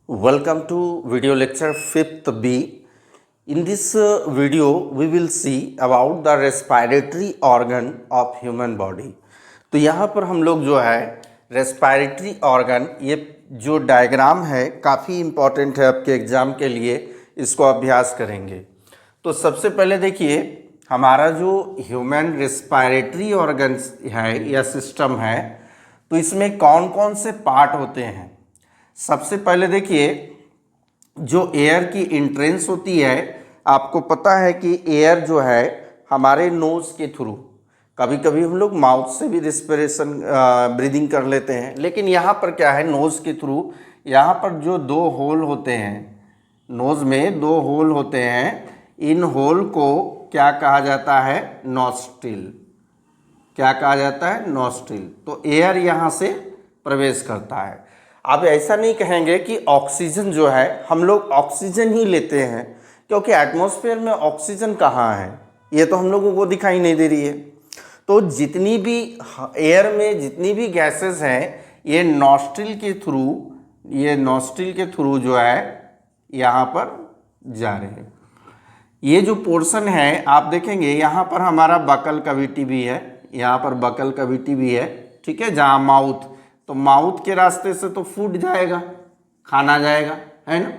Welcome to video lecture 5th B. In this video we will see about the respiratory organ of human body. तो यहाँ पर हम लोग जो है रेस्पायरेटरी ऑर्गन, ये जो डायग्राम है काफ़ी इम्पॉर्टेंट है आपके एग्ज़ाम के लिए, इसको अभ्यास करेंगे। तो सबसे पहले देखिए हमारा जो ह्यूमन रेस्पायरेटरी ऑर्गन है या सिस्टम है, तो इसमें कौन कौन से पार्ट होते हैं। सबसे पहले देखिए जो एयर की एंट्रेंस होती है, आपको पता है कि एयर जो है हमारे नोज़ के थ्रू, कभी कभी हम लोग माउथ से भी रिस्पिरेशन ब्रीदिंग कर लेते हैं, लेकिन यहाँ पर क्या है नोज़ के थ्रू, यहाँ पर जो दो होल होते हैं, नोज़ में दो होल होते हैं, इन होल को क्या कहा जाता है, नॉस्ट्रिल। क्या कहा जाता है, नॉस्ट्रिल। तो एयर यहाँ से प्रवेश करता है। आप ऐसा नहीं कहेंगे कि ऑक्सीजन जो है हम लोग ऑक्सीजन ही लेते हैं, क्योंकि एटमॉस्फेयर में ऑक्सीजन कहाँ है, ये तो हम लोगों को दिखाई नहीं दे रही है। तो जितनी भी एयर में जितनी भी गैसेस हैं, ये नॉस्ट्रिल के थ्रू जो है यहाँ पर जा रहे हैं। ये जो पोर्शन है आप देखेंगे यहाँ पर हमारा बकल कैविटी भी है, यहाँ पर बकल कैविटी भी है, ठीक है, जहाँ माउथ, तो माउथ के रास्ते से तो फूड जाएगा, खाना जाएगा, है ना।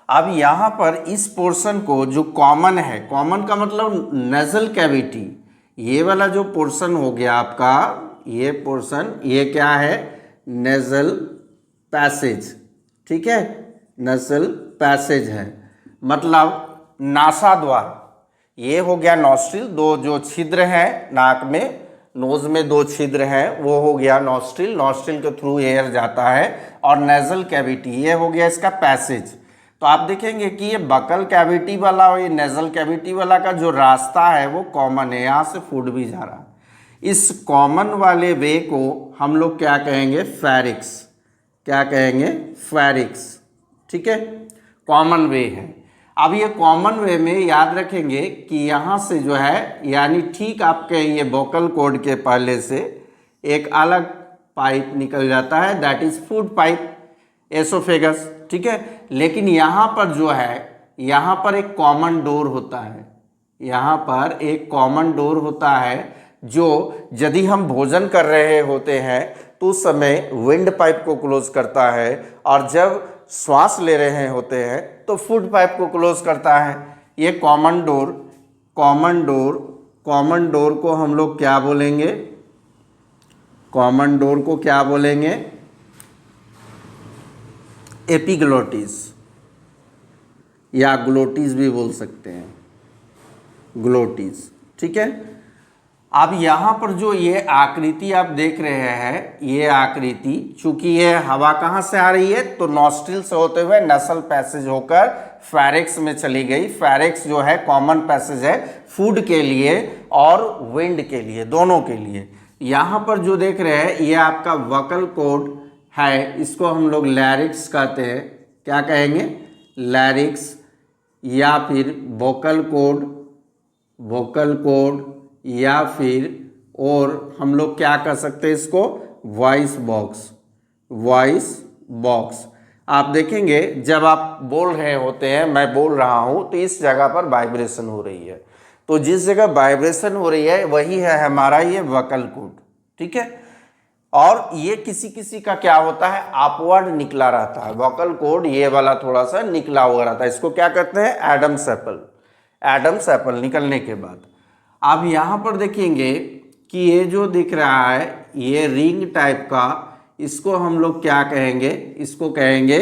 अब यहाँ पर इस पोर्शन को जो कॉमन है, कॉमन का मतलब नेजल कैविटी, ये वाला जो पोर्शन हो गया आपका, ये पोर्शन, ये क्या है, नेजल पैसेज, ठीक है, नेजल पैसेज है, मतलब नासा द्वार। ये हो गया नॉस्ट्रिल, दो जो छिद्र हैं नाक में, नोज में दो छिद्र हैं, वो हो गया नॉस्ट्रिल, नॉस्ट्रिल के थ्रू एयर जाता है। और नेजल कैविटी, ये हो गया इसका पैसेज। तो आप देखेंगे कि ये बकल कैविटी वाला और ये नेजल कैविटी वाला का जो रास्ता है वो कॉमन है, यहाँ से फूड भी जा रहा है। इस कॉमन वाले वे को हम लोग क्या कहेंगे, फेरिक्स। क्या कहेंगे, फेरिक्स, ठीक है, कॉमन वे है। अब ये कॉमन वे में याद रखेंगे कि यहाँ से जो है, यानी ठीक आपके ये वोकल कॉर्ड के पहले से एक अलग पाइप निकल जाता है, that is food pipe, oesophagus, ठीक है। लेकिन यहाँ पर जो है, यहाँ पर एक कॉमन डोर होता है, यहाँ पर एक कॉमन डोर होता है, जो यदि हम भोजन कर रहे होते हैं तो उस समय विंड पाइप को क्लोज करता है, और जब श्वास ले रहे होते हैं तो फूड पाइप को क्लोज करता है। ये कॉमन डोर को हम लोग क्या बोलेंगे, कॉमन डोर को क्या बोलेंगे, एपिग्लोटिस, या ग्लोटिस भी बोल सकते हैं, ग्लोटिस, ठीक है। अब यहाँ पर जो ये आकृति आप देख रहे हैं, ये आकृति, चूंकि ये हवा कहाँ से आ रही है, तो नॉस्ट्रिल से होते हुए नसल पैसेज होकर फेरिक्स में चली गई। फेरिक्स जो है कॉमन पैसेज है फूड के लिए और विंड के लिए, दोनों के लिए। यहाँ पर जो देख रहे हैं ये आपका वोकल कॉर्ड है, इसको हम लोग लैरिक्स कहते हैं। क्या कहेंगे, लैरिक्स, या फिर वोकल कॉर्ड, या फिर और हम लोग क्या कर सकते हैं इसको, वॉइस बॉक्स। आप देखेंगे जब आप बोल रहे होते हैं, मैं बोल रहा हूं, तो इस जगह पर वाइब्रेशन हो रही है, तो जिस जगह वाइब्रेशन हो रही है वही है हमारा ये वोकल कॉर्ड, ठीक है। और ये किसी किसी का क्या होता है, अपवर्ड निकला रहता है वोकल कॉर्ड, ये वाला थोड़ा सा निकला हुआ रहता है, इसको क्या कहते हैं, एडम्स एप्पल निकलने के बाद। अब यहाँ पर देखेंगे कि ये जो दिख रहा है ये रिंग टाइप का, इसको हम लोग क्या कहेंगे, इसको कहेंगे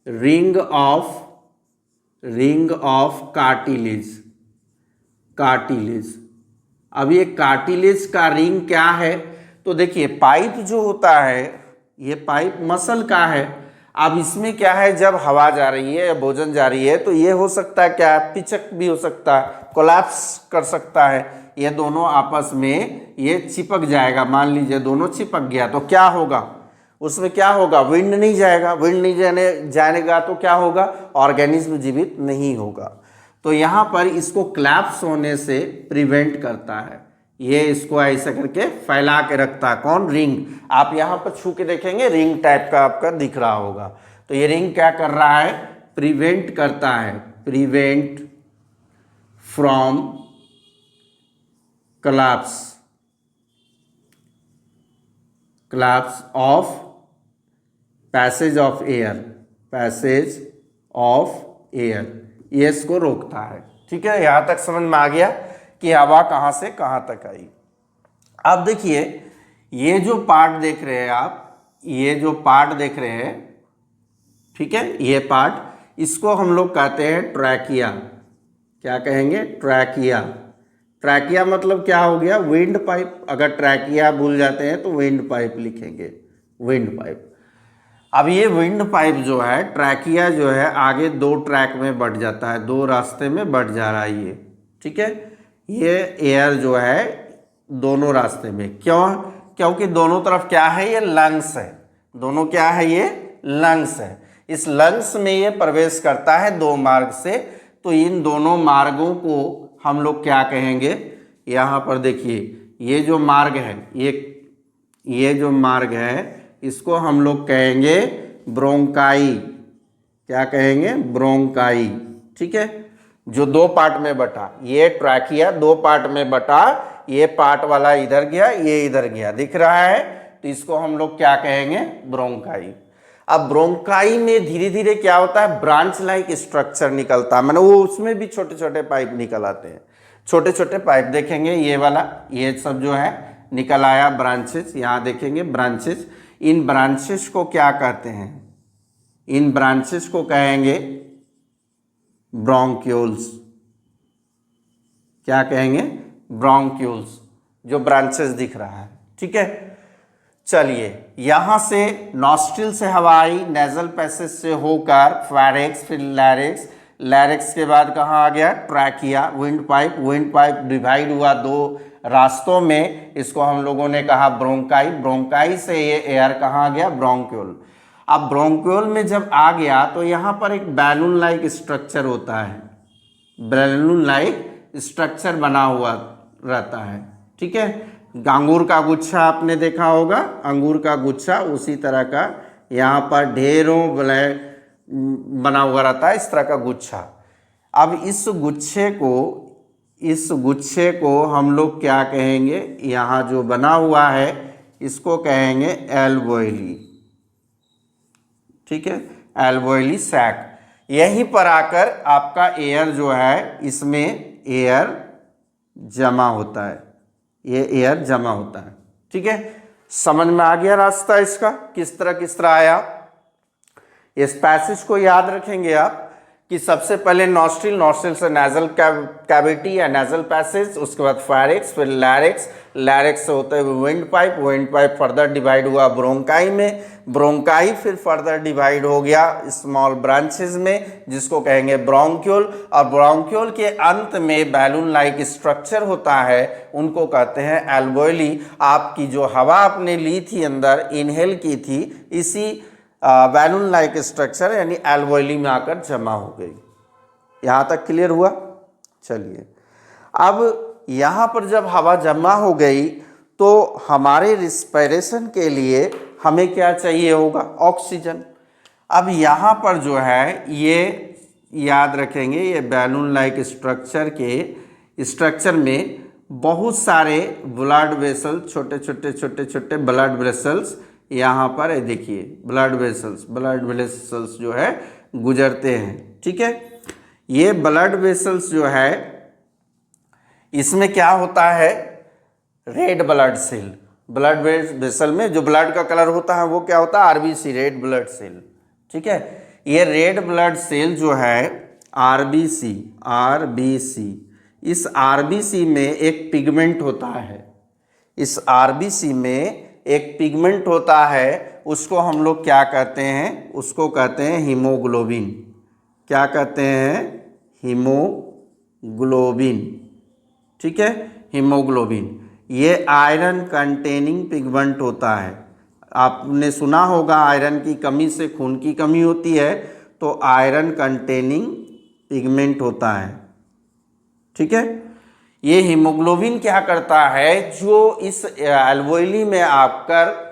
रिंग ऑफ कार्टिलेज। अब ये कार्टिलेज का रिंग क्या है, तो देखिए पाइप जो होता है, ये पाइप मसल का है। अब इसमें क्या है, जब हवा जा रही है या भोजन जा रही है, तो ये हो सकता है क्या, पिचक भी हो सकता है, कोलैप्स कर सकता है, ये दोनों आपस में ये चिपक जाएगा। मान लीजिए दोनों चिपक गया तो क्या होगा, उसमें क्या होगा, विंड नहीं जाएगा, विंड नहीं जाएगा तो क्या होगा, ऑर्गेनिज्म जीवित नहीं होगा। तो यहाँ पर इसको कोलैप्स होने से प्रिवेंट करता है, ये इसको ऐसे करके फैला के रखता है। कौन? रिंग। आप यहाँ पर छू के देखेंगे रिंग टाइप का आपका दिख रहा होगा। तो ये रिंग क्या कर रहा है? प्रिवेंट करता है, prevent from collapse of passage of air, passage of air, ये इसको रोकता है। ठीक है, यहां तक समझ में आ गया कि हवा कहां से कहां तक आई। अब देखिए ये जो पार्ट देख रहे हैं आप, ये जो पार्ट देख रहे हैं, ठीक है, ये पार्ट, इसको हम लोग कहते हैं ट्रैकिया। क्या कहेंगे? ट्रैकिया। ट्रैकिया मतलब क्या हो गया? Wind pipe. अगर ट्रैकिया भूल जाते हैं तो विंड पाइप लिखेंगे, विंड पाइप। अब ये विंड पाइप जो है, ट्रैकिया जो है, आगे दो ट्रैक में बढ़ जाता है, दो रास्ते में बढ़ जा रहा है ये। ठीक है, ये एयर जो है दोनों रास्ते में। क्यों? क्योंकि दोनों तरफ क्या है? ये लंग्स है। दोनों क्या है? ये लंग्स है। इस लंग्स में ये प्रवेश करता है दो मार्ग से। तो इन दोनों मार्गों को हम लोग क्या कहेंगे? यहाँ पर देखिए ये जो मार्ग है, ये जो मार्ग है, इसको हम लोग कहेंगे ब्रोंकाई। क्या कहेंगे? ब्रोंकाई। ठीक है, जो दो पार्ट में बटा, ये ट्रैकिया दो पार्ट में बटा, ये पार्ट वाला इधर गया, ये इधर गया, दिख रहा है। तो इसको हम लोग क्या कहेंगे? ब्रोंकाई। अब ब्रोंकाई में धीरे धीरे क्या होता है? ब्रांच लाइक स्ट्रक्चर निकलता है, माने वो उसमें भी छोटे छोटे पाइप निकल आते हैं। छोटे छोटे पाइप देखेंगे, ये वाला, ये सब जो है निकल आया ब्रांचेस। यहाँ देखेंगे ब्रांचेस। इन ब्रांचेस को क्या कहते हैं? इन ब्रांचेस को कहेंगे ब्रोंक्यूल्स। क्या कहेंगे? ब्रोंक्यूल्स, जो ब्रांचेस दिख रहा है। ठीक है, चलिए यहां से नॉस्ट्रिल से हवा आई, नेजल पैसेज से होकर फेरिक्स, फिर लैरिक्स, लैरिक्स के बाद कहाँ आ गया? Trachea, wind pipe. Wind pipe divide हुआ दो रास्तों में, इसको हम लोगों ने कहा ब्रोंकाई। ब्रोंकाई से ये एयर कहाँ आ गया? ब्रोंक्यूल। अब ब्रोंक्यूल में जब आ गया तो यहाँ पर एक बैलून लाइक स्ट्रक्चर होता है, बैलून लाइक स्ट्रक्चर बना हुआ रहता है। ठीक है, अंगूर का गुच्छा आपने देखा होगा, अंगूर का गुच्छा उसी तरह का यहाँ पर ढेरों बना हुआ रहता है, इस तरह का गुच्छा। अब इस गुच्छे को हम लोग क्या कहेंगे? यहाँ जो बना हुआ है इसको कहेंगे एल्वोइली। ठीक है, एल्वोइली सैक। यहीं पर आकर आपका एयर जो है, इसमें एयर जमा होता है, ये एयर जमा होता है। ठीक है, समझ में आ गया रास्ता इसका किस तरह आया? इस पैसेज को याद रखेंगे आप कि सबसे पहले नॉस्ट्रिल से नेजल कैविटी या नेजल पैसेज, उसके बाद फेरिक्स, फिर लैरिक्स, लैरिक्स से होते हुए विंड पाइप फर्दर डिवाइड हुआ ब्रोंकाई में, ब्रोंकाई फिर फर्दर डिवाइड हो गया स्मॉल ब्रांचेस में, जिसको कहेंगे ब्रोंक्यूल। और ब्रोंक्यूल के अंत में बैलून लाइक स्ट्रक्चर होता है, उनको कहते हैं एल्वोइली। आपकी जो हवा आपने ली थी अंदर, इनहेल की थी, इसी बैलून लाइक स्ट्रक्चर यानी एल्वोइली में आकर जमा हो गई। यहाँ तक क्लियर हुआ? चलिए, अब यहाँ पर जब हवा जमा हो गई तो हमारे रिस्पिरेशन के लिए हमें क्या चाहिए होगा? ऑक्सीजन। अब यहाँ पर जो है, ये याद रखेंगे, ये बैलून लाइक स्ट्रक्चर में बहुत सारे ब्लड वेसल, छोटे ब्लड वेसल्स यहाँ पर है। देखिए ब्लड वेसल्स जो है गुजरते हैं। ठीक है, ये ब्लड वेसल्स जो है, इसमें क्या होता है? Red blood cell. Blood vessel में जो ब्लड का कलर होता है वो क्या होता है? RBC, red blood cell. ठीक है, ये रेड ब्लड सेल जो है आरबीसी, इस आरबीसी में एक पिगमेंट होता है, इस आरबीसी में एक पिगमेंट होता है, उसको हम लोग क्या कहते हैं? उसको कहते हैं हीमोग्लोबिन। क्या कहते हैं? हीमोग्लोबिन। ठीक है, हीमोग्लोबिन ये आयरन कंटेनिंग पिगमेंट होता है। आपने सुना होगा आयरन की कमी से खून की कमी होती है, तो आयरन कंटेनिंग पिगमेंट होता है। ठीक है, ये हीमोग्लोबिन क्या करता है, जो इस एल्वोइली में आकर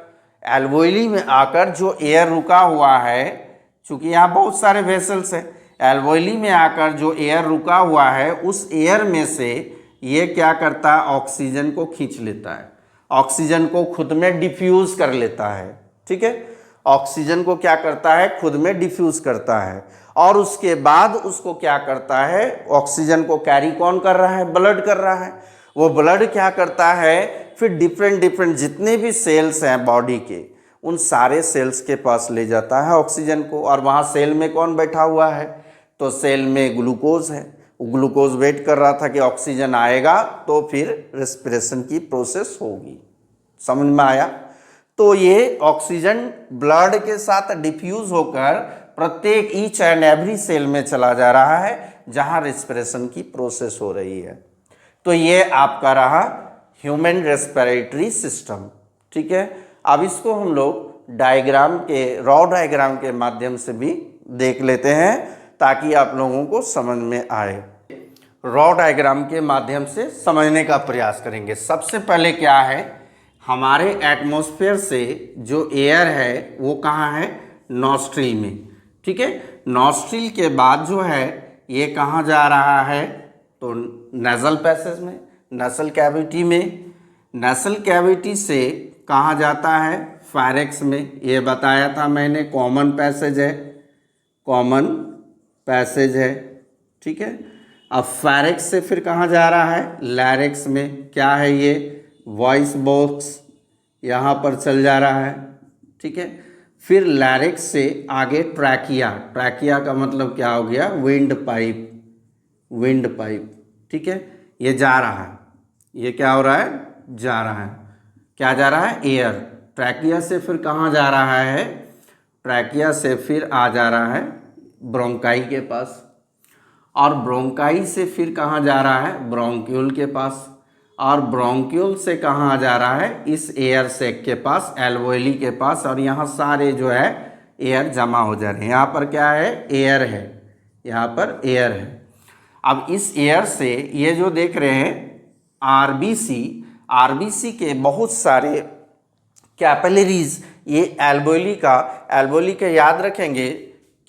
जो एयर रुका हुआ है, चूंकि यहाँ बहुत सारे वेसल्स हैं, एल्वोइली में आकर जो एयर रुका हुआ है उस एयर में से ये क्या करता है, ऑक्सीजन को खींच लेता है, ऑक्सीजन को खुद में डिफ्यूज कर लेता है। ठीक है, ऑक्सीजन को क्या करता है, खुद में डिफ्यूज करता है, और उसके बाद उसको क्या करता है, ऑक्सीजन को कैरी कौन कर रहा है, ब्लड कर रहा है। वो ब्लड क्या करता है, फिर डिफरेंट जितने भी सेल्स हैं बॉडी के, उन सारे सेल्स के पास ले जाता है ऑक्सीजन को। और वहाँ सेल में कौन बैठा हुआ है, तो सेल में ग्लूकोज है। ग्लूकोज वेट कर रहा था कि ऑक्सीजन आएगा तो फिर रेस्पिरेशन की प्रोसेस होगी। समझ में आया? तो ये ऑक्सीजन ब्लड के साथ डिफ्यूज होकर प्रत्येक ईच एंड एवरी सेल में चला जा रहा है जहां रेस्पिरेशन की प्रोसेस हो रही है। तो ये आपका रहा ह्यूमन रेस्पिरेटरी सिस्टम। ठीक है, अब इसको हम लोग डायग्राम के, रॉ डायग्राम के माध्यम से भी देख लेते हैं ताकि आप लोगों को समझ में आए। रॉ डायग्राम के माध्यम से समझने का प्रयास करेंगे। सबसे पहले क्या है, हमारे एटमॉस्फेयर से जो एयर है वो कहाँ है, नॉस्ट्रिल में। ठीक है, नॉस्ट्रिल के बाद जो है ये कहाँ जा रहा है, तो नेजल पैसेज में, नसल कैविटी में। नसल कैविटी से कहाँ जाता है, फेरिक्स में। ये बताया था मैंने, कॉमन पैसेज है, कॉमन पैसेज है। ठीक है, अब फेरिक्स से फिर कहाँ जा रहा है, लैरिक्स में। क्या है ये, वॉइस बॉक्स, यहाँ पर चल जा रहा है। ठीक है, फिर लैरिक्स से आगे ट्रैकिया, ट्रैकिया का मतलब क्या हो गया, विंड पाइप, विंड पाइप। ठीक है, ये जा रहा है, ये क्या हो रहा है, जा रहा है, क्या जा रहा है, एयर। ट्रैकिया से फिर कहाँ जा रहा है, ट्रैकिया से फिर आ जा रहा है ब्रोंकाई के पास, और ब्रोंकाई से फिर कहाँ जा रहा है, ब्रोंक्यूल के पास, और ब्रोंक्यूल से कहाँ जा रहा है, इस एयर सैक के पास, एल्वोइली के पास। और यहाँ सारे जो है एयर जमा हो जा रहे हैं। यहाँ पर क्या है, एयर है, यहाँ पर एयर है। अब इस एयर से ये जो देख रहे हैं आरबीसी, आरबीसी के बहुत सारे कैपिलरीज, ये एल्वोइली का याद रखेंगे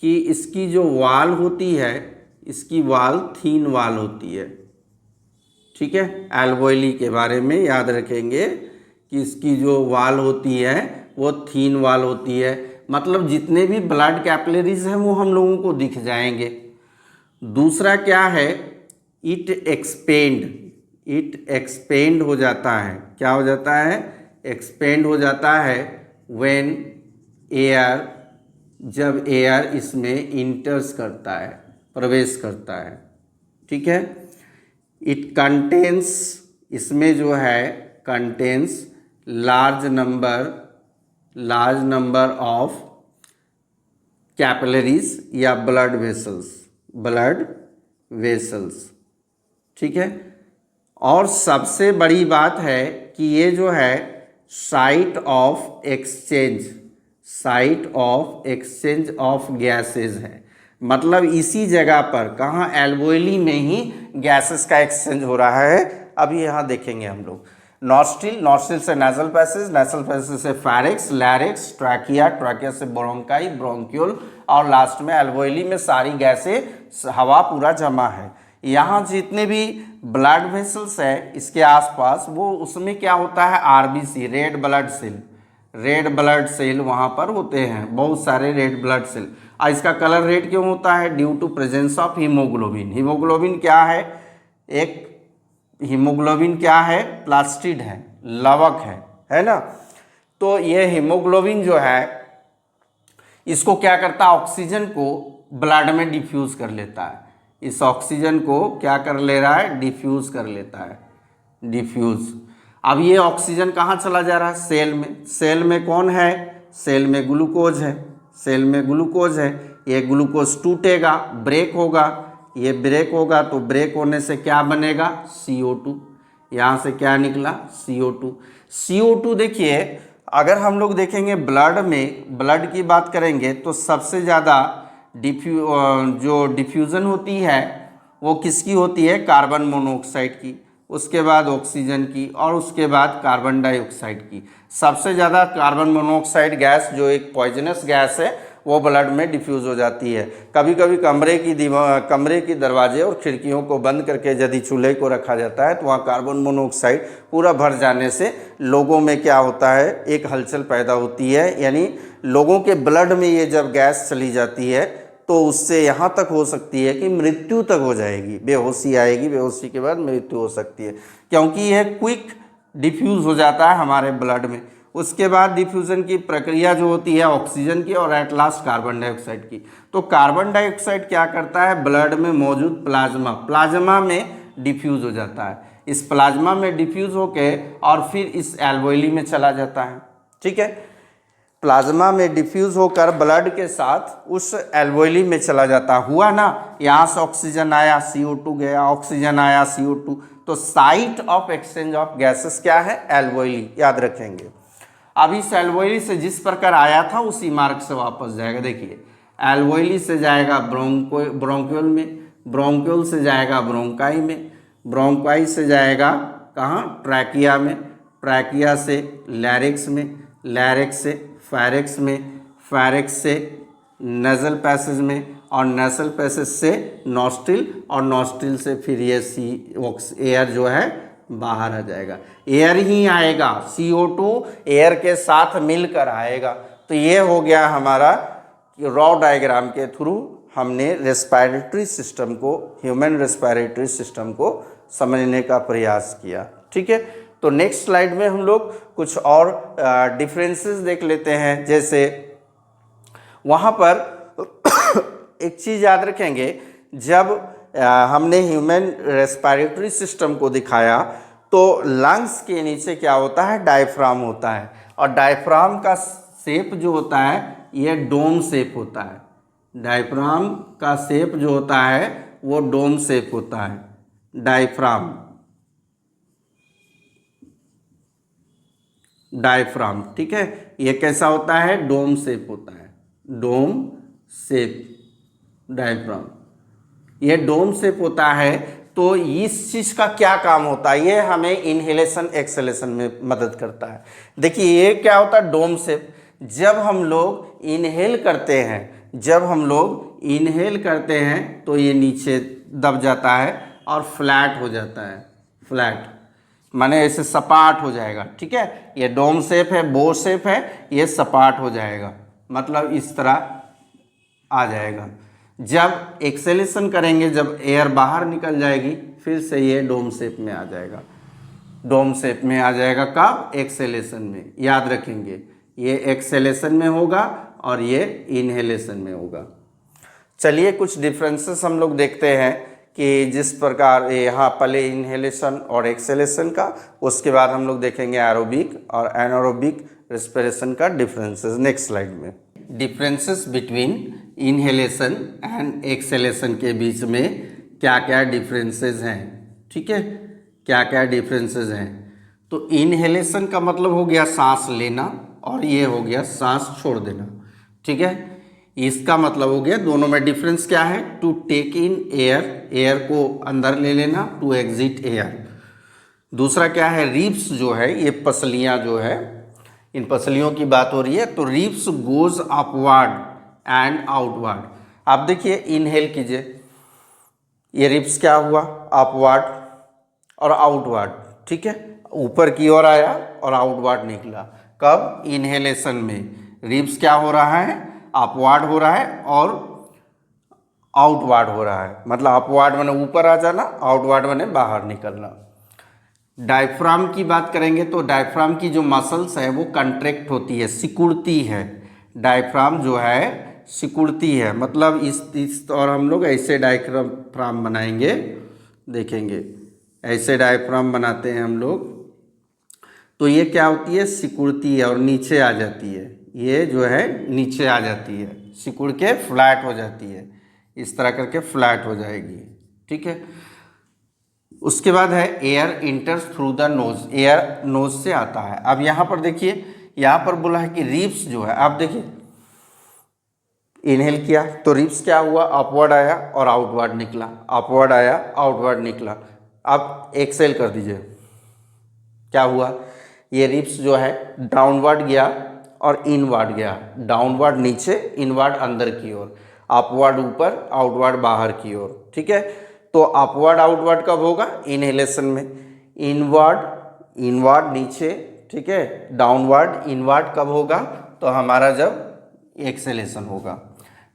कि इसकी जो वाल होती है, इसकी वाल थीन वाल होती है। ठीक है, एल्वोइली के बारे में याद रखेंगे कि इसकी जो वाल होती है वो थीन वाल होती है, मतलब जितने भी ब्लड कैपिलरीज हैं वो हम लोगों को दिख जाएंगे। दूसरा क्या है, इट एक्सपेंड हो जाता है। क्या हो जाता है, एक्सपेंड हो जाता है व्हेन एयर, जब एयर इसमें इंटर्स करता है, प्रवेश करता है। ठीक है, इट कंटेन्स, इसमें जो है contains large number of capillaries या ब्लड वेसल्स। ठीक है, और सबसे बड़ी बात है कि ये जो है site of exchange of gases है। मतलब इसी जगह पर, कहाँ, एल्वोइली में ही गैसेस का एक्सचेंज हो रहा है। अभी यहाँ देखेंगे हम लोग, नॉस्ट्रिल से नेजल पैसेज से फेरिक्स, लैरिक्स, ट्रैकिया से ब्रोंकाई, ब्रोंक्यूल, और लास्ट में एल्वोइली में सारी गैसें, हवा पूरा जमा है। यहाँ जितने भी ब्लड वेसल्स है इसके आसपास, वो उसमें क्या होता है, आरबीसी, रेड ब्लड सेल वहाँ पर होते हैं, बहुत सारे रेड ब्लड सेल। और इसका कलर रेड क्यों होता है, due to presence of haemoglobin. Haemoglobin क्या है, हीमोग्लोबिन क्या है, प्लास्टिड है, लवक है ना। तो ये हीमोग्लोबिन जो है इसको क्या करता है, ऑक्सीजन को ब्लड में डिफ्यूज कर लेता है। इस ऑक्सीजन को क्या कर ले रहा है, डिफ्यूज कर लेता है, डिफ्यूज। अब ये ऑक्सीजन कहाँ चला जा रहा है, सेल में कौन है, सेल में ग्लूकोज है, ये ग्लूकोज टूटेगा, ब्रेक होगा, ये ब्रेक होगा तो ब्रेक होने से क्या बनेगा, CO2। यहाँ से क्या निकला, CO2। देखिए, अगर हम लोग देखेंगे ब्लड की बात करेंगे तो सबसे ज़्यादा जो डिफ्यूज़न होती है वो किसकी होती है, कार्बन मोनोऑक्साइड की। उसके बाद ऑक्सीजन की और उसके बाद कार्बन डाइऑक्साइड की। सबसे ज़्यादा कार्बन मोनोऑक्साइड गैस जो एक पॉइजनस गैस है वो ब्लड में डिफ्यूज़ हो जाती है। कभी कभी कमरे की दरवाजे और खिड़कियों को बंद करके यदि चूल्हे को रखा जाता है तो वहाँ कार्बन मोनोऑक्साइड पूरा भर जाने से लोगों में क्या होता है, एक हलचल पैदा होती है, यानी लोगों के ब्लड में ये जब गैस चली जाती है तो उससे यहाँ तक हो सकती है कि मृत्यु तक हो जाएगी, बेहोशी आएगी, बेहोशी के बाद मृत्यु हो सकती है, क्योंकि यह क्विक डिफ्यूज़ हो जाता है हमारे ब्लड में। उसके बाद डिफ्यूज़न की प्रक्रिया जो होती है ऑक्सीजन की और एट लास्ट कार्बन डाइऑक्साइड की। तो कार्बन डाइऑक्साइड क्या करता है, ब्लड में मौजूद प्लाज्मा में डिफ्यूज़ हो जाता है। इस प्लाज्मा में डिफ्यूज़ होके और फिर इस एल्वेओली में चला जाता है। ठीक है, प्लाज्मा में डिफ्यूज़ होकर ब्लड के साथ उस एल्वेओली में चला जाता हुआ ना, यहाँ से ऑक्सीजन आया CO2 गया, ऑक्सीजन आया CO2, तो site of exchange of gases क्या है, एल्वेओली, याद रखेंगे। अब इस एल्वेओली से जिस प्रकार आया था उसी मार्ग से वापस जाएगा। देखिए, एल्वेओली से जाएगा ब्रोंक्यूल में, ब्रोंक्यूल से जाएगा ब्रोंकाई में, ब्रोंकाई से जाएगा कहाँ, ट्रैकिया में, ट्रैकिया से लैरिक्स में, लैरिक्स से फेरिक्स में, फेरिक्स से नेजल पैसेज में, और नेजल पैसेज से नॉस्ट्रिल, और नॉस्ट्रिल से फिर ये एयर जो है बाहर आ जाएगा। एयर ही आएगा, CO2 एयर के साथ मिलकर आएगा। तो ये हो गया हमारा रॉ डायग्राम के थ्रू हमने रेस्पिरेटरी सिस्टम को, ह्यूमन रेस्पिरेटरी सिस्टम को समझने का प्रयास किया। ठीक है, तो नेक्स्ट स्लाइड में हम लोग कुछ और डिफरेंसेस देख लेते हैं। जैसे वहाँ पर एक चीज़ याद रखेंगे, जब हमने ह्यूमन रेस्पिरेटरी सिस्टम को दिखाया तो लंग्स के नीचे क्या होता है, डायफ्राम होता है, और डायफ्राम का शेप जो होता है ये डोम शेप होता है। डायफ्राम का शेप जो होता है वो डोम शेप होता है, डायफ्राम, डायफ्राम। ठीक है, ये कैसा होता है, डोम शेप होता है, डोम शेप डायफ्राम, ये डोम शेप होता है। तो इस चीज़ का क्या काम होता है, ये हमें इनहेलेशन एक्सहेलेशन में मदद करता है। देखिए ये क्या होता है, डोम शेप। जब हम लोग इनहेल करते हैं, जब हम लोग इनहेल करते हैं तो ये नीचे दब जाता है और फ्लैट हो जाता है, फ्लैट माने ऐसे सपाट हो जाएगा। ठीक है, ये डोम शेप है, बो शेप है, ये सपाट हो जाएगा, मतलब इस तरह आ जाएगा। जब एक्सेलेशन करेंगे, जब एयर बाहर निकल जाएगी, फिर से ये डोम शेप में आ जाएगा, डोम शेप में आ जाएगा। कब, एक्सेलेशन में, याद रखेंगे, ये एक्सेलेशन में होगा और ये इनहेलेशन में होगा। चलिए कुछ डिफरेंसेस हम लोग देखते हैं कि जिस प्रकार यहाँ पहले इनहेलेशन और एक्सेलेशन का, उसके बाद हम लोग देखेंगे एरोबिक और एनारोबिक रेस्पिरेशन का डिफरेंसेस नेक्स्ट स्लाइड में। Differences between inhalation and acceleration के बीच में क्या क्या डिफरेंसेस हैं। ठीक है, क्या क्या डिफरेंसेस हैं। तो इनहेलेशन का मतलब हो गया सांस लेना, और ये हो गया सांस छोड़ देना। ठीक है, इसका मतलब हो गया, दोनों में डिफरेंस क्या है, to take in air, air को अंदर ले लेना, टू एग्जिट एयर। दूसरा क्या है, रिब्स जो है, ये पसलियाँ जो है, इन पसलियों की बात हो रही है। तो ribs goes upward and outward. आप देखिए, इनहेल कीजिए, ये रिब्स क्या हुआ, अपवर्ड और आउटवर्ड। ठीक है, ऊपर की ओर आया और आउटवर्ड निकला। कब, इनहेलेशन में रिब्स क्या हो रहा है, अपवर्ड हो रहा है और आउटवर्ड हो रहा है। मतलब अपवर्ड माने ऊपर आ जाना, आउटवर्ड माने बाहर निकलना। डायफ्राम की बात करेंगे तो डायफ्राम की जो मसल्स है वो कंट्रैक्ट होती है, सिकुड़ती है। डायफ्राम जो है सिकुड़ती है, मतलब इस और हम लोग ऐसे डायफ्राम बनाएंगे, देखेंगे ऐसे डायफ्राम बनाते हैं हम लोग। तो ये क्या होती है, सिकुड़ती है और नीचे आ जाती है। ये जो है नीचे आ जाती है, सिकुड़ के फ्लैट हो जाती है, इस तरह करके फ्लैट हो जाएगी। ठीक है, उसके बाद है air enters through the nose, air nose से आता है। अब यहाँ पर देखिए, यहाँ पर बोला है कि रिब्स जो है, आप देखिए इनहेल किया तो रिब्स क्या हुआ, अपवर्ड आया और आउटवर्ड निकला, अपवर्ड आया आउटवर्ड निकला। अब एक्सेल कर दीजिए। क्या हुआ, ये रिब्स जो है डाउनवर्ड गया और इनवर्ड गया, डाउनवर्ड नीचे, इनवर्ड अंदर की ओर, अपवर्ड ऊपर, आउटवर्ड बाहर की ओर। ठीक है, तो अपवर्ड आउटवर्ड कब होगा, इनहेलेशन में। इनवर्ड इनवर्ड नीचे, ठीक है, डाउनवर्ड इनवर्ड कब होगा, तो हमारा जब एक्सेलेशन होगा।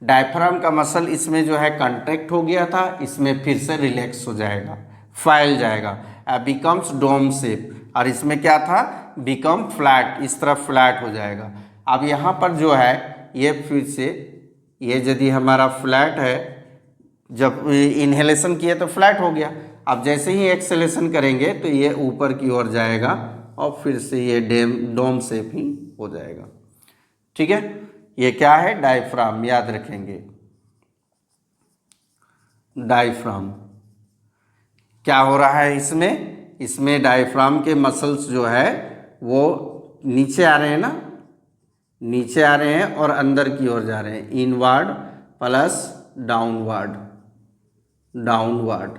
डायफ्राम का मसल इसमें जो है कंट्रैक्ट हो गया था, इसमें फिर से रिलैक्स हो जाएगा, फैल जाएगा, बिकम्स डोम शेप। और इसमें क्या था, बिकम फ्लैट, इस तरफ फ्लैट हो जाएगा। अब यहाँ पर जो है ये फिर से, ये यदि हमारा फ्लैट है, जब इनहेलेशन किए तो फ्लैट हो गया, अब जैसे ही एक्सेलेशन करेंगे तो ये ऊपर की ओर जाएगा और फिर से ये डोम शेप ही हो जाएगा। ठीक है, ये क्या है, डायफ्राम, याद रखेंगे। डायफ्राम क्या हो रहा है इसमें डायफ्राम के मसल्स जो है वो नीचे आ रहे हैं ना, नीचे आ रहे हैं और अंदर की ओर जा रहे हैं, इनवर्ड प्लस डाउनवर्ड, डाउनवर्ड।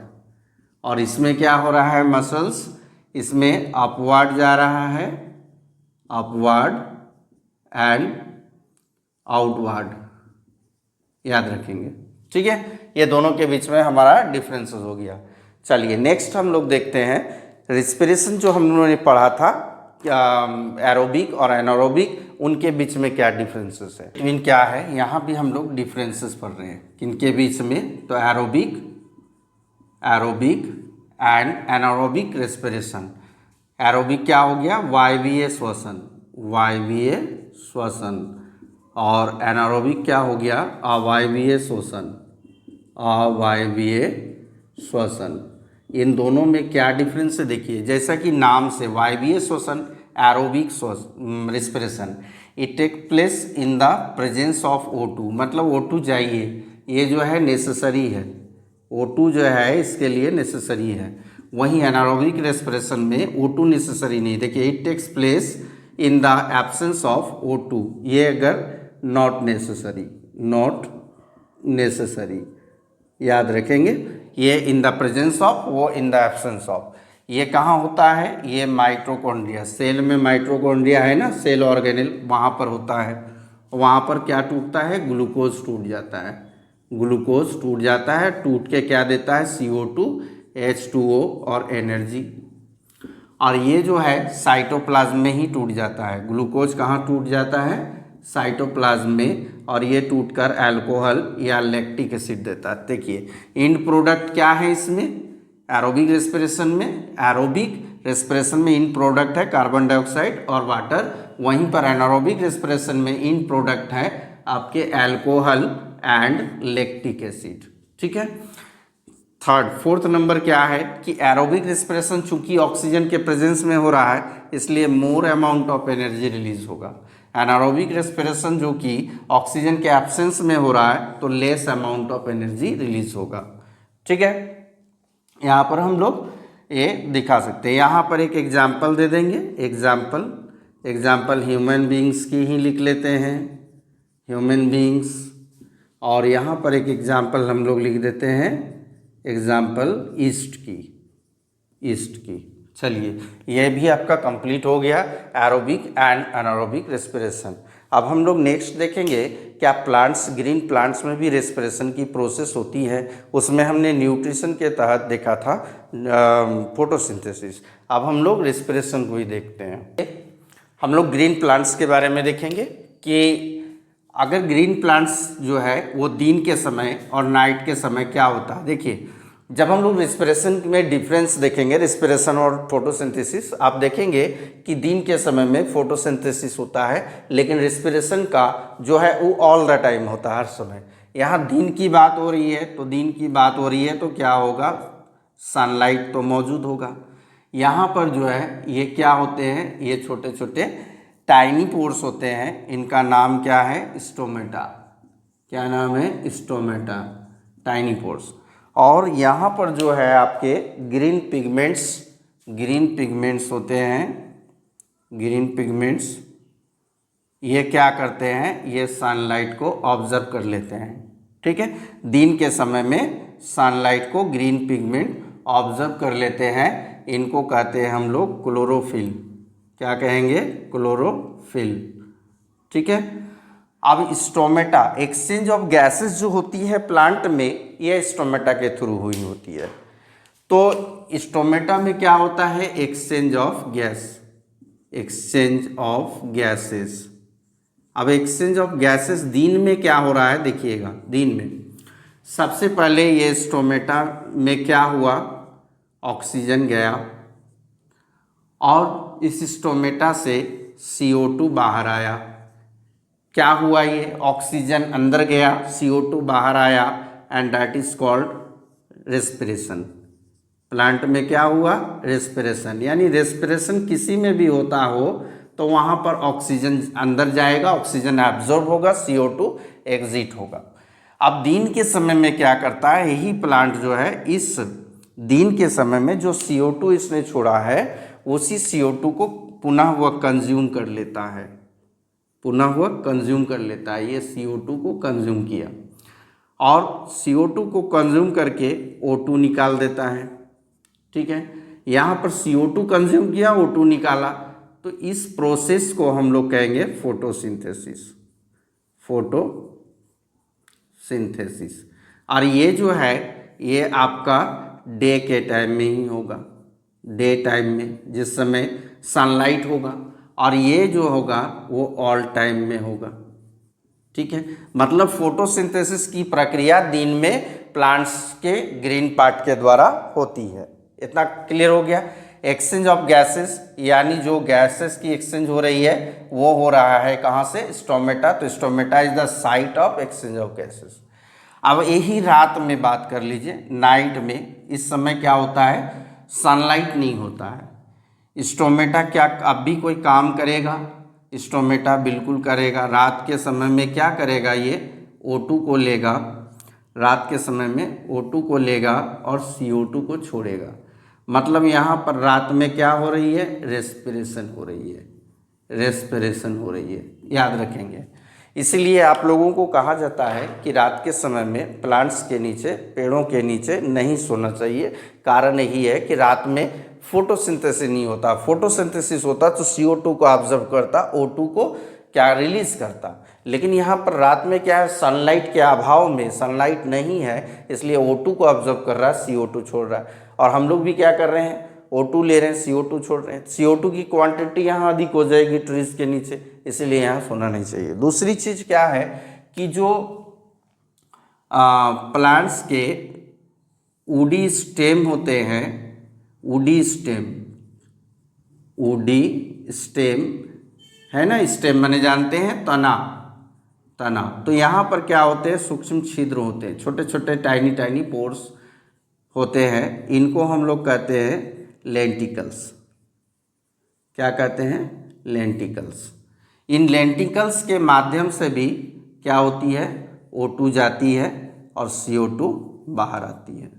और इसमें क्या हो रहा है, मसल्स इसमें अपवर्ड जा रहा है, अपवर्ड एंड आउटवर्ड, याद रखेंगे। ठीक है, ये दोनों के बीच में हमारा डिफरेंसेस हो गया। चलिए नेक्स्ट हम लोग देखते हैं रिस्पिरेशन, जो हम लोगों ने पढ़ा था एरोबिक और एनारोबिक, उनके बीच में क्या डिफरेंसेस है, इनमें क्या है, यहाँ भी हम लोग डिफरेंसेस पढ़ रहे हैं किनके बीच में, तो aerobic and anaerobic respiration. Aerobic क्या हो गया, वायवीय श्वसन, वायवीय श्वसन, और एनारोबिक क्या हो गया, अवायवीय श्वसन, अवायवीय श्वसन। इन दोनों में क्या डिफरेंस है, देखिए, जैसा कि नाम से, वायवीय श्वसन, aerobic respiration, it take place in the presence of O2, मतलब O2 चाहिए, ये जो है नेसेसरी है, O2 जो है इसके लिए नेसेसरी है। वहीं एनारोबिक रेस्पिरेशन में O2 नेसेसरी नहीं। देखिए, it takes place in the absence of O2, ये अगर नॉट नेसेसरी, याद रखेंगे, ये इन द प्रेजेंस ऑफ, वो इन द एब्सेंस ऑफ। ये कहाँ होता है, ये माइटोकॉन्ड्रिया, सेल में माइटोकॉन्ड्रिया है ना, सेल ऑर्गेनेल, वहाँ पर होता है। वहाँ पर क्या टूटता है, ग्लूकोज टूट जाता है, ग्लूकोज टूट जाता है, टूट के क्या देता है, CO2, H2O और एनर्जी। और ये जो है साइटोप्लाज्म में ही टूट जाता है, ग्लूकोज कहाँ टूट जाता है, साइटोप्लाज्म में, और ये टूटकर अल्कोहल या लैक्टिक एसिड देता है। देखिए, इंड प्रोडक्ट क्या है इसमें, एरोबिक रेस्पिरेशन में, एरोबिक रेस्पिरेशन में इंड प्रोडक्ट है कार्बन डाइऑक्साइड और वाटर, वहीं पर एनारोबिक रेस्पिरेशन में इंड प्रोडक्ट है आपके अल्कोहल एंड लैक्टिक एसिड। ठीक है, फोर्थ नंबर क्या है कि एरोबिक रेस्पिरेशन चूंकि ऑक्सीजन के प्रेजेंस में हो रहा है, इसलिए more amount of energy release होगा। एनारोबिक रेस्पिरेशन जो कि ऑक्सीजन के एब्सेंस में हो रहा है, तो less amount of energy release होगा। ठीक है, यहाँ पर हम लोग ये दिखा सकते हैं। यहाँ पर एक एग्जाम्पल दे देंगे, एग्जाम्पल ह्यूमन बींग्स की ही लिख लेते हैं, ह्यूमन बींग्स। और यहाँ पर एक एग्जाम्पल हम लोग लिख देते हैं, एग्जाम्पल ईस्ट की। चलिए, यह भी आपका कंप्लीट हो गया, एरोबिक एंड एनारोबिक रेस्पिरेशन। अब हम लोग नेक्स्ट देखेंगे क्या प्लांट्स, ग्रीन प्लांट्स में भी रेस्पिरेशन की प्रोसेस होती है। उसमें हमने न्यूट्रिशन के तहत देखा था फोटोसिंथेसिस। अब हम लोग रेस्पिरेशन को ही देखते हैं। हम लोग ग्रीन प्लांट्स के बारे में देखेंगे कि अगर ग्रीन प्लांट्स जो है वो दिन के समय और नाइट के समय क्या होता है। देखिए, जब हम लोग रेस्पिरेशन में डिफरेंस देखेंगे, रेस्पिरेशन और फोटोसिंथेसिस, आप देखेंगे कि दिन के समय में फोटोसिंथेसिस होता है, लेकिन रेस्पिरेशन का जो है वो ऑल द टाइम होता है, हर समय। यहाँ दिन की बात हो रही है तो क्या होगा, सनलाइट तो मौजूद होगा। यहाँ पर जो है ये क्या होते हैं, ये छोटे छोटे टाइनी पोर्स होते हैं, इनका नाम क्या है, स्टोमेटा। क्या नाम है, स्टोमेटा, टाइनी पोर्स। और यहाँ पर जो है आपके ग्रीन पिगमेंट्स होते हैं, ग्रीन पिगमेंट्स, ये क्या करते हैं, ये सनलाइट को ऑब्जर्व कर लेते हैं। ठीक है, दिन के समय में सनलाइट को ग्रीन पिगमेंट ऑब्जर्व कर लेते हैं, इनको कहते हैं हम लोग क्लोरोफिल। क्या कहेंगे? क्लोरोफिल। ठीक है। अब स्टोमेटा, एक्सचेंज ऑफ गैसेस जो होती है प्लांट में, ये स्टोमेटा के थ्रू हुई होती है। तो स्टोमेटा में क्या होता है? Exchange of gas, exchange of gases. अब एक्सचेंज ऑफ गैसेस दिन में क्या हो रहा है देखिएगा। दिन में सबसे पहले ये स्टोमेटा में क्या हुआ? ऑक्सीजन गया और इस स्टोमेटा से CO2 बाहर आया। क्या हुआ? ये ऑक्सीजन अंदर गया, CO2 बाहर आया, and that is called respiration. Plant में क्या हुआ? रेस्पिरेशन। यानी रेस्पिरेशन किसी में भी होता हो तो वहाँ पर ऑक्सीजन अंदर जाएगा, ऑक्सीजन एब्जॉर्ब होगा, CO2 एग्जिट होगा। अब दिन के समय में क्या करता है? यही प्लांट जो है इस दिन के समय में जो CO2 इसने छोड़ा है उसी CO2 को पुनः वह कंज्यूम कर लेता है, पुनः वह कंज्यूम कर लेता है। ये CO2 को कंज्यूम किया और CO2 को कंज्यूम करके O2 निकाल देता है। ठीक है। यहाँ पर CO2 कंज्यूम किया, O2 निकाला, तो इस प्रोसेस को हम लोग कहेंगे फोटोसिंथेसिस, फोटोसिंथेसिस। और ये जो है ये आपका डे के टाइम में ही होगा, डे टाइम में, जिस समय सनलाइट होगा, और ये जो होगा वो ऑल टाइम में होगा। ठीक है। मतलब फोटोसिंथेसिस की प्रक्रिया दिन में प्लांट्स के ग्रीन पार्ट के द्वारा होती है। इतना क्लियर हो गया। एक्सचेंज ऑफ गैसेस, यानी जो गैसेस की एक्सचेंज हो रही है वो हो रहा है कहाँ से? स्टोमेटा। तो stomata is the site of exchange of gases. अब यही रात में बात कर लीजिए, नाइट में, इस समय क्या होता है? सनलाइट नहीं होता है। स्टोमेटा क्या अब भी कोई काम करेगा? स्टोमेटा बिल्कुल करेगा। रात के समय में क्या करेगा? ये O2 को लेगा, रात के समय में O2 को लेगा और CO2 को छोड़ेगा। मतलब यहाँ पर रात में क्या हो रही है? रेस्पिरेशन हो रही है, रेस्पिरेशन हो रही है, याद रखेंगे। इसलिए आप लोगों को कहा जाता है कि रात के समय में प्लांट्स के नीचे, पेड़ों के नीचे नहीं सोना चाहिए। कारण यही है कि रात में फोटोसिंथेसिस नहीं होता। फोटोसिंथेसिस होता तो CO2 को ऑब्जर्व करता, O2 को क्या रिलीज करता। लेकिन यहाँ पर रात में क्या है? सनलाइट के अभाव में, सनलाइट नहीं है इसलिए O2 को ऑब्जर्व कर रहा है, CO2 छोड़ रहा है। और हम लोग भी क्या कर रहे हैं? O2 ले रहे हैं, CO2 छोड़ रहे हैं। CO2 की क्वांटिटी यहाँ अधिक हो जाएगी ट्रीज के नीचे, इसीलिए यहाँ सोना नहीं चाहिए। दूसरी चीज़ क्या है कि जो प्लांट्स के वुडी स्टेम होते हैं, वुडी स्टेम, वुडी स्टेम है ना, स्टेम माने जानते हैं तना, तना। तो यहाँ पर क्या होते हैं? सूक्ष्म छिद्र होते हैं, छोटे छोटे टाइनी टाइनी पोर्स होते हैं। इनको हम लोग कहते हैं लेंटिकल्स। क्या कहते हैं? लेंटिकल्स। इन लेंटिकल्स के माध्यम से भी क्या होती है? O2 जाती है और CO2 बाहर आती है।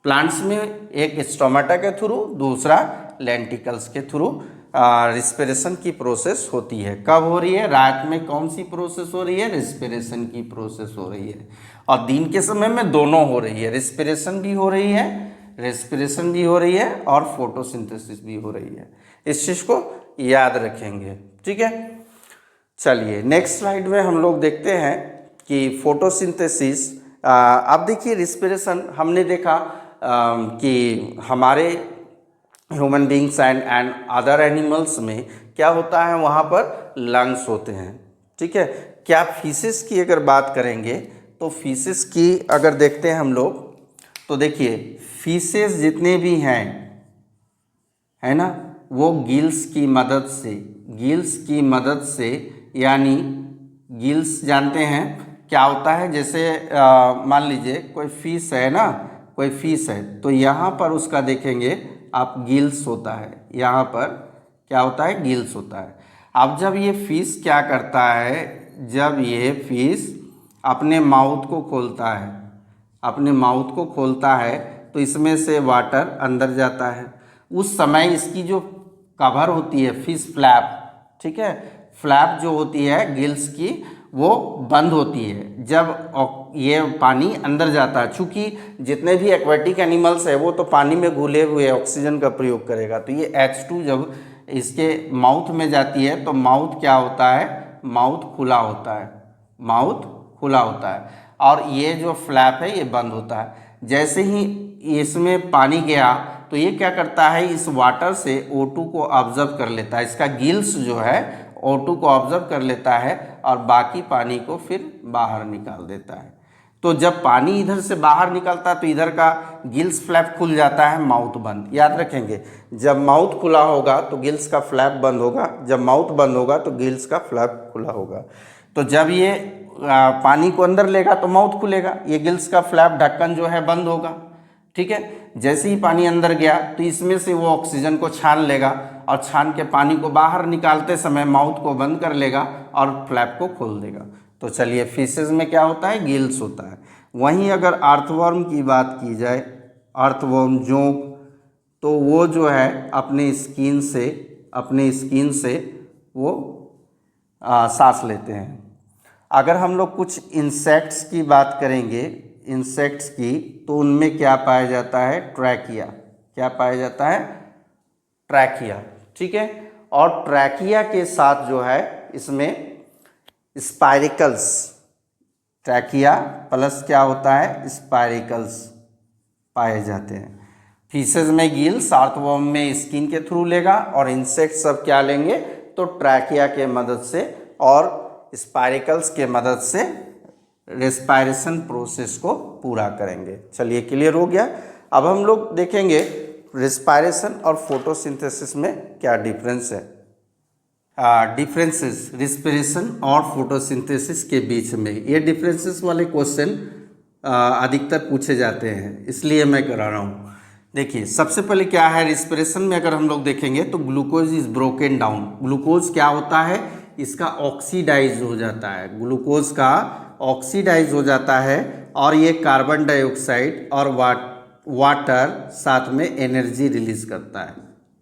प्लांट्स में एक स्टोमेटा के थ्रू, दूसरा लेंटिकल्स के थ्रू रिस्पिरेशन की प्रोसेस होती है। कब हो रही है? रात में कौन सी प्रोसेस हो रही है? रिस्पिरेशन की प्रोसेस हो रही है। और दिन के समय में दोनों हो रही है, रिस्पिरेशन भी हो रही है, रेस्पिरेशन भी हो रही है और फोटोसिंथेसिस भी हो रही है। इस चीज़ को याद रखेंगे। ठीक है। चलिए नेक्स्ट स्लाइड में हम लोग देखते हैं कि फोटोसिंथेसिस। अब देखिए रिस्पिरेशन हमने देखा कि हमारे human beings and other animals में क्या होता है? वहाँ पर लंग्स होते हैं। ठीक है। क्या फीसेस की अगर बात करेंगे तो फीसेस की अगर देखते हैं हम लोग तो देखिए फीसेस जितने भी हैं, है ना, वो गिल्स की मदद से, गिल्स की मदद से, यानी गिल्स जानते हैं क्या होता है? जैसे मान लीजिए कोई फिश है ना, कोई फिश है तो यहाँ पर उसका देखेंगे आप गिल्स होता है, यहाँ पर क्या होता है? गिल्स होता है। अब जब ये फिश क्या करता है? जब ये फिश अपने माउथ को खोलता है, अपने माउथ को खोलता है तो इसमें से वाटर अंदर जाता है। उस समय इसकी जो कवर होती है फिश फ्लैप, ठीक है, फ्लैप जो होती है गिल्स की, वो बंद होती है जब ये पानी अंदर जाता है। चूँकि जितने भी एक्वेटिक एनिमल्स है वो तो पानी में घुले हुए ऑक्सीजन का प्रयोग करेगा, तो ये H2 जब इसके माउथ में जाती है तो माउथ क्या होता है, माउथ खुला होता है, माउथ खुला होता है, और ये जो फ्लैप है ये बंद होता है। जैसे ही इसमें पानी गया तो ये क्या करता है, इस वाटर से O2 को ऑब्जर्व कर लेता है, इसका गिल्स जो है O2 को ऑब्जर्व कर लेता है और बाकी पानी को फिर बाहर निकाल देता है। तो जब पानी इधर से बाहर निकलता है तो इधर का गिल्स फ्लैप खुल जाता है, माउथ बंद। याद रखेंगे, जब माउथ खुला होगा तो गिल्स का फ्लैप बंद होगा, जब माउथ बंद होगा तो गिल्स का फ्लैप खुला होगा। तो जब ये पानी को अंदर लेगा तो माउथ खुलेगा, ये गिल्स का फ्लैप ढक्कन जो है बंद होगा। ठीक है, जैसे ही पानी अंदर गया तो इसमें से वो ऑक्सीजन को छान लेगा और छान के पानी को बाहर निकालते समय माउथ को बंद कर लेगा और फ्लैप को खोल देगा। तो चलिए, फिशेज में क्या होता है, गिल्स होता है। वहीं अगर अर्थवर्म की बात की जाए, अर्थवर्म जोंक, तो वो जो है अपने स्किन से वो सांस लेते हैं। अगर हम लोग कुछ इंसेक्ट्स की बात करेंगे, इंसेक्ट्स की, तो उनमें क्या पाया जाता है, ट्रैकिया। क्या पाया जाता है, ट्रैकिया। ठीक है, और ट्रैकिया के साथ जो है इसमें स्पाइरिकल्स, ट्रैकिया प्लस क्या होता है, स्पाइरिकल्स पाए जाते हैं। फिशेज में गिल्स, अर्थवर्म में स्किन के थ्रू लेगा, और इंसेक्ट सब क्या लेंगे, तो ट्रैकिया के मदद से और स्पाइरिकल्स के मदद से रेस्पायरेशन प्रोसेस को पूरा करेंगे। चलिए, क्लियर हो गया। अब हम लोग देखेंगे रेस्पायरेशन और फोटोसिंथेसिस में क्या डिफरेंस है। डिफरेंसेस रेस्पिरेशन और फोटोसिंथेसिस के बीच में, ये डिफरेंसेस वाले क्वेश्चन अधिकतर पूछे जाते हैं, इसलिए मैं करा रहा हूँ। देखिए, सबसे पहले क्या है, रेस्पिरेशन में अगर हम लोग देखेंगे तो glucose is broken down. Glucose क्या होता है, इसका ऑक्सीडाइज हो जाता है, ग्लूकोज का ऑक्सीडाइज हो जाता है, और ये कार्बन डाइऑक्साइड और वाटर साथ में एनर्जी रिलीज करता है।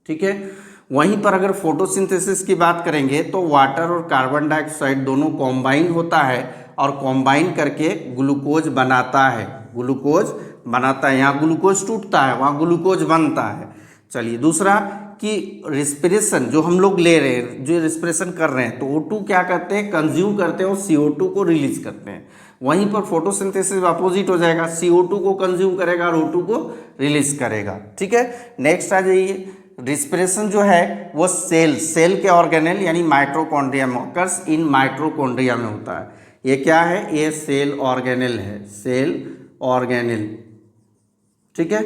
ठीक है, वहीं पर अगर फोटोसिंथेसिस की बात करेंगे तो वाटर और कार्बन डाइऑक्साइड दोनों कॉम्बाइन होता है और कॉम्बाइन करके ग्लूकोज बनाता है, ग्लूकोज बनाता है। यहाँ ग्लूकोज टूटता है, वहाँ ग्लूकोज बनता है। चलिए, दूसरा कि रिस्पिरेशन जो हम लोग ले रहे हैं, जो रिस्पिरेशन कर रहे हैं, तो O2 क्या करते हैं, कंज्यूम करते हैं और CO2 को रिलीज करते हैं। वहीं पर फोटोसिंथेसिस अपोजिट हो जाएगा, CO2 को कंज्यूम करेगा और O2 को रिलीज करेगा। ठीक है, नेक्स्ट आ जाइए। रिस्पिरेशन जो है वो सेल के ऑर्गेनेल यानी माइटोकॉन्ड्रिया में, ऑकर्स इन माइटोकॉन्ड्रिया में होता है। ये क्या है, ये सेल ऑर्गेनेल है, सेल ऑर्गेनेल। ठीक है,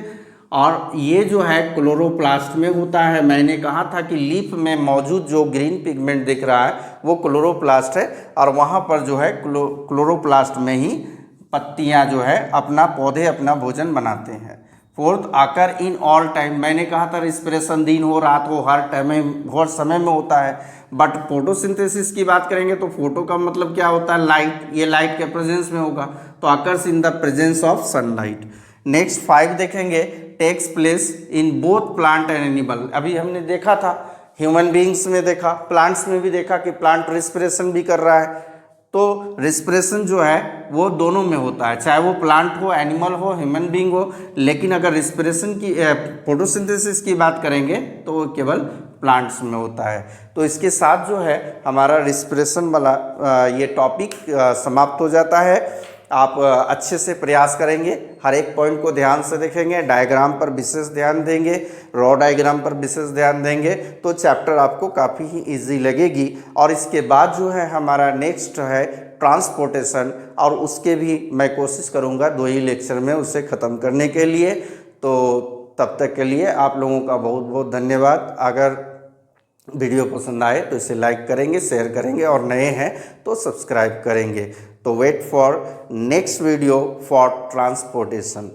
और ये जो है क्लोरोप्लास्ट में होता है। मैंने कहा था कि लीफ में मौजूद जो ग्रीन पिगमेंट दिख रहा है वो क्लोरोप्लास्ट है, और वहाँ पर जो है क्लोरोप्लास्ट में ही पत्तियाँ जो है अपना पौधे अपना भोजन बनाते हैं। फोर्थ, आकर इन ऑल टाइम, मैंने कहा था रिस्पिरेशन दिन हो रात हो हर टाइम हर समय में होता है, बट फोटोसिंथेसिस की बात करेंगे तो फोटो का मतलब क्या होता है, लाइट, ये लाइट के प्रेजेंस में होगा, तो occurs in the presence of sunlight. Next 5 देखेंगे, takes place in both plant and animal. अभी हमने देखा था, ह्यूमन बींग्स में देखा, प्लांट्स में भी देखा कि प्लांट रिस्पिरेशन भी कर रहा है। तो रिस्पिरेशन जो है वो दोनों में होता है, चाहे वो प्लांट हो, एनिमल हो, ह्यूमन बींग हो। लेकिन अगर रिस्पिरेशन की फोटोसिंथेसिस की बात करेंगे तो वो केवल प्लांट्स में होता है। तो इसके साथ जो है हमारा रिस्पिरेशन वाला ये टॉपिक समाप्त हो जाता है। आप अच्छे से प्रयास करेंगे, हर एक पॉइंट को ध्यान से देखेंगे, डायग्राम पर विशेष ध्यान देंगे, रॉ डायग्राम पर विशेष ध्यान देंगे, तो चैप्टर आपको काफ़ी ही इजी लगेगी। और इसके बाद जो है हमारा नेक्स्ट है ट्रांसपोर्टेशन, और उसके भी मैं कोशिश करूँगा 2 ही लेक्चर में उसे ख़त्म करने के लिए। तो तब तक के लिए आप लोगों का बहुत बहुत धन्यवाद। अगर वीडियो पसंद आए तो इसे लाइक करेंगे, शेयर करेंगे, और नए हैं तो सब्सक्राइब करेंगे। तो wait for next video for transportation.